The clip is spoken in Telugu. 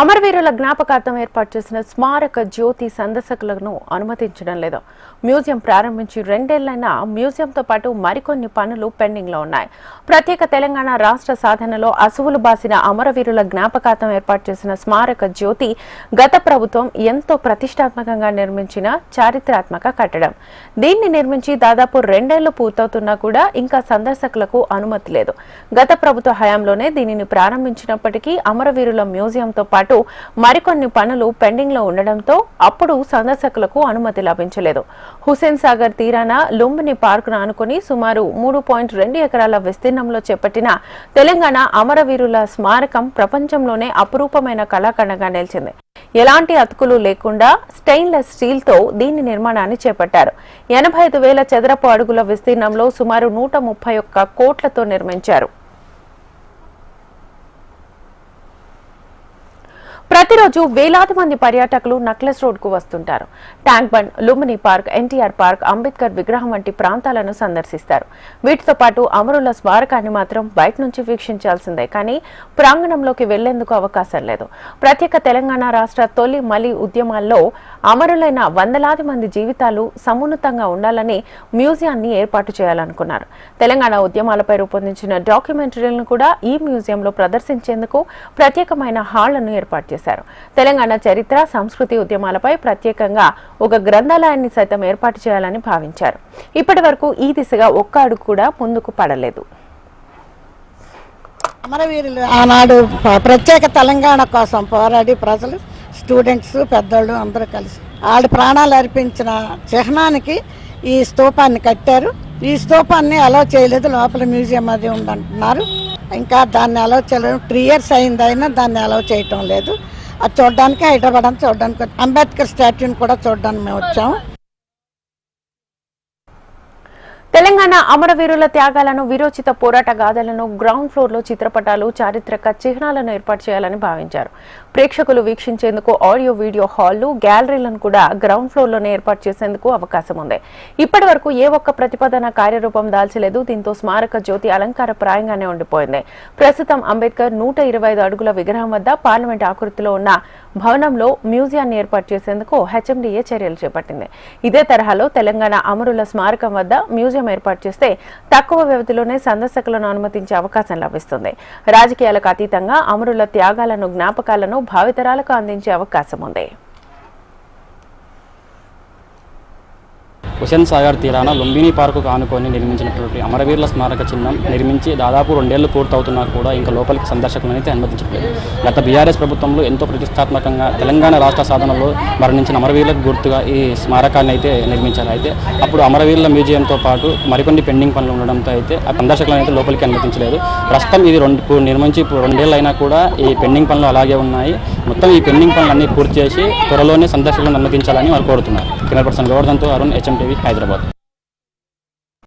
అమరవీరుల జ్ఞాపకార్థం ఏర్పాటు చేసిన స్మారక జ్యోతి సందర్శకులను అనుమతించడం లేదు. మ్యూజియం ప్రారంభించి 2 ఏళ్లైనా మ్యూజియంతో పాటు మరికొన్ని పనులు పెండింగ్ లో ఉన్నాయి. ప్రత్యేక తెలంగాణ రాష్ట్ర సాధనలో అసువులు బాసిన అమరవీరుల జ్ఞాపకార్థం ఏర్పాటు చేసిన స్మారక జ్యోతి గత ప్రభుత్వం ఎంతో ప్రతిష్టాత్మకంగా నిర్మించిన చారిత్రాత్మక కట్టడం. దీన్ని నిర్మించి దాదాపు 2 ఏళ్లు పూర్తవుతున్నా కూడా ఇంకా సందర్శకులకు అనుమతి లేదు. గత ప్రభుత్వ హయాంలోనే దీనిని ప్రారంభించినప్పటికీ అమరవీరుల మ్యూజియంతో పాటు మరికొన్ని పనులు పెండింగ్ లో ఉండడంతో అప్పుడు సందర్శకులకు అనుమతి లభించలేదు. హుసేన్ సాగర్ తీరాన లుంబిని పార్క్ ను ఆనుకుని సుమారు 3.2 ఎకరాల విస్తీర్ణంలో చేపట్టిన తెలంగాణ అమరవీరుల స్మారకం ప్రపంచంలోనే అపురూపమైన కళాఖండంగా నిలిచింది. ఎలాంటి అతుకులు లేకుండా స్టెయిన్లెస్ స్టీల్ తో దీని నిర్మాణాన్ని చేపట్టారు. 85,000 చదరపు అడుగుల విస్తీర్ణంలో సుమారు 131 కోట్లతో నిర్మించారు. ప్రతిరోజు వేలాది మంది పర్యాటకులు నక్లెస్ రోడ్ కు వస్తుంటారు. Tank bund, Lumbini park, NTR park, Ambedkar విగ్రహం వంటి ప్రాంతాలను సందర్శిస్తారు. వీటితో పాటు అమరుల స్మారకాన్ని మాత్రం బయట నుంచి వీక్షించాల్సిందే కానీ ప్రాంగణంలోకి వెళ్లేందుకు అవకాశం లేదు. ప్రత్యేక తెలంగాణ రాష్ట్ర తొలి మలి ఉద్యమాల్లో అమరులైన వందలాది మంది జీవితాలు సమున్నతంగా ఉండాలని మ్యూజియాన్ని ఏర్పాటు చేయాలనుకున్నారు. తెలంగాణ ఉద్యమాలపై రూపొందించిన డాక్యుమెంటరీలను కూడా ఈ మ్యూజియంలో ప్రదర్శించేందుకు ప్రత్యేకమైన హాళ్లను ఏర్పాటు చేశారు. తెలంగాణ చరిత్ర, సంస్కృతి, ఉద్యమాలపై ప్రత్యేకంగా ఒక గ్రంథాలయాన్ని సైతం ఏర్పాటు చేయాలని భావించారు. ఇప్పటి వరకు ఈ దిశగా ఒక్క అడుగు కూడా ముందుకు పడలేదు. అమరవీరులు ఆనాడు ప్రత్యేక తెలంగాణ కోసం పోరాడి ప్రజలు, స్టూడెంట్స్, పెద్దోళ్ళు అందరూ కలిసి ఆడ ప్రాణాలు అర్పించిన చిహ్నానికి ఈ స్తూపాన్ని కట్టారు. ఈ స్తూపాన్ని అలో చేయలేదు, లోపల మ్యూజియం అది ఉందంటున్నారు. ఇంకా దాన్ని అలో చేయలేదు. 3 years అయిందైనా దాన్ని అలో చేయటం లేదు. అది చూడడానికి, హైదరాబాద్ అని చూడడానికి, అంబేద్కర్ స్టాట్యూని కూడా చూడడానికి మేము వచ్చాము. తెలంగాణ అమరవీరుల త్యాగాలను, విరోచిత పోరాట గాథలను గ్రౌండ్ ఫ్లోర్ లో చిత్రపటాలు, చారిత్రక చిహ్నాలను ఏర్పాటు చేయాలని భావించారు. ప్రేక్షకులు వీక్షించేందుకు ఆడియో వీడియో హాళ్లు, గ్యాలరీలను కూడా గ్రౌండ్ ఫ్లోర్ లోనే ఏర్పాటు చేసేందుకు అవకాశం ఉంది. ఇప్పటి వరకు ఏ ఒక్క ప్రతిపాదన కార్యరూపం దాల్చలేదు. దీంతో స్మారక జ్యోతి అలంకార ప్రాయంగానే ఉండిపోయింది. ప్రస్తుతం అంబేద్కర్ 125 అడుగుల విగ్రహం వద్ద పార్లమెంట్ ఆకృతిలో ఉన్న భవనంలో మ్యూజియాన్ని ఏర్పాటు చేసేందుకు హెచ్ఎండిఏ చర్యలు చేపట్టింది. ఇదే తరహాలో తెలంగాణ అమరుల స్మారకం వద్ద మ్యూజియం ఏర్పాటు చేస్తే తక్కువ వ్యవధిలోనే సందర్శకులను అనుమతించే అవకాశం లభిస్తుంది. రాజకీయాలకు అతీతంగా అమరుల త్యాగాలను, జ్ఞాపకాలను భావితరాలకు అందించే అవకాశం ఉంది. హుసేన్ సాగర్ తీరాన లుంబిని పార్కు ఆనుకొని నిర్మించినటువంటి అమరవీరుల స్మారక చిహ్నం నిర్మించి దాదాపు 2 ఏళ్లు పూర్తవుతున్నా కూడా ఇంకా లోపలికి సందర్శకులను అయితే అనుమతించలేదు. గత బీఆర్ఎస్ ప్రభుత్వంలో ఎంతో ప్రతిష్టాత్మకంగా తెలంగాణ రాష్ట్ర సాధనలో మరణించిన అమరవీరులకు గుర్తుగా ఈ స్మారకాన్ని అయితే నిర్మించారు. అయితే అప్పుడు అమరవీరుల మ్యూజియంతో పాటు మరికొన్ని పెండింగ్ పనులు ఉండడంతో అయితే ఆ సందర్శకులను అయితే లోపలికి అనుమతించలేదు. ప్రస్తుతం ఇది నిర్మించి 2 ఏళ్ళు అయినా కూడా ఈ పెండింగ్ పనులు అలాగే ఉన్నాయి. మొత్తం ఈ పెండింగ్ పనులన్నీ పూర్తి చేసి త్వరలోనే సందర్శకులను అనుమతించాలని వారు కోరుతున్నారు. కెమెరా పర్సన్ గోవర్ధన్తో అరుణ్, HM TV, హైదరాబాద్.